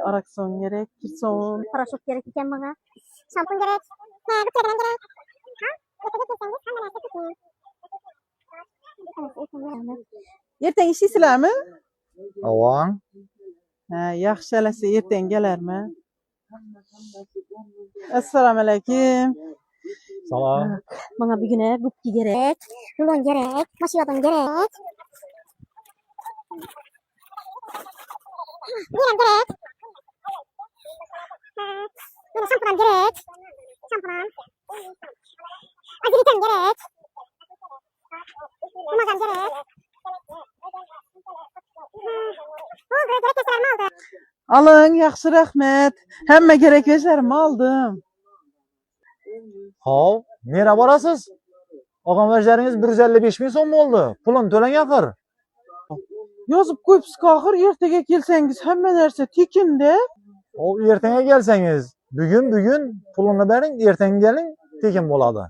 Arakson gerek, kirson. Paraşüt gerek iken bana. Şampun gerek. Bu telefon gerek. Ha? Öteki kesengiz hem de nerede tutmayın. Erten işisizlermi? Awan. Yaxshi alasa erten gelermi? Assalomu alaykum. Salam. Bana bir güne gupki gerek. Rulon gerek. Maşiyadan gerek. Ninem gerek. Böyle şampuan gerek. Şampuan. Aziritem gerek. Umazam gerek. Oldu, gerek keselerimi aldı. Alın, yaxshi rahmet. Hamma gerek versalarimni aldım. Hov, nere borasiz? Og'am vajlaringiz 155 ming so'm bo'ldi. Pulini to'lang axir. Yozib qo'yibsiz-ku axir, ertaga kelsangiz hamma narsa tekinda. O ertaga kelsangiz, bugun pulini bering, ertaga keling, tekin bo'ladi.